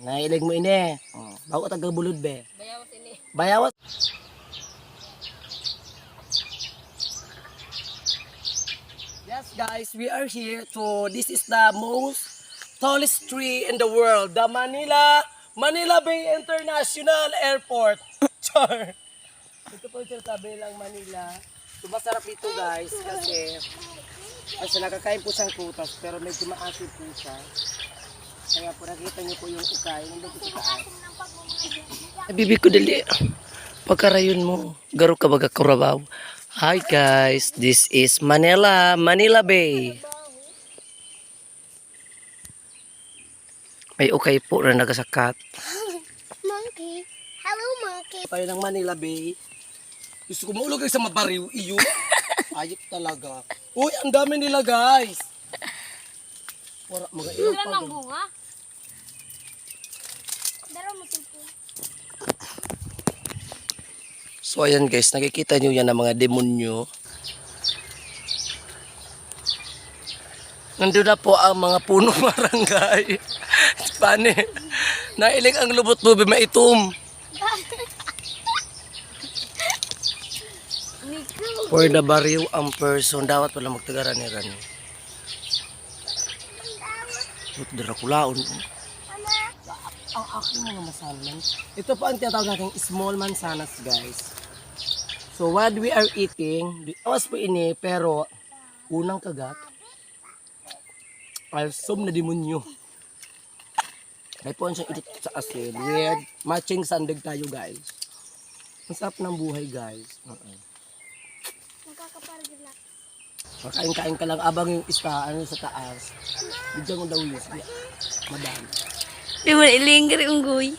Nailig mo ini. Bago taga-bulod be. Bayawas ini. Bayawas. Yes guys, we are here to, this is the most tallest tree in the world, the Manila Bay International Airport. Char. Ito po yung sabi lang Manila. So masarap dito guys kasi nakakain po siyang prutas pero medyo maasim po siya. Kaya po nakita niyo po yung ukay. Nandun po sa taas. Bibig ko dali. Pagkarayon mo. Garo ka baga kurabaw. Hi guys, this is Manila Bay. May ukay po na nagasakat. Monkey. Hello, monkey. Tayo ng Manila Bay. Gusto ko maulog sa mabariw. Iyo. Ayop talaga. Uy, ang dami nila guys. Wala, mga ilong pa. Ang bunga. Daro mo tilpo. So ayan guys, nakikita nyo yan ang mga demonyo. Nandun na po ang mga punong barangay. Pane, nailig ang lubot-lubi maitom. For the bariw ang person, dapat pala magtagaran ni Rani. Dara kulaon. Ang aking mga masanan. Ito po ang tinatawag natin small mansanas guys. So what we are eating, awas po ini pero unang kagat ay som na demonyo. Ay po siyang itit sa asin. Weird. Matching sandig tayo guys. Ang sarap ng buhay guys. Magkakaparagilak. Makain-kain ka lang abang yung ano sa taas. Bigyan mo daw yun. Madami. Di mo ilingkar yung guy.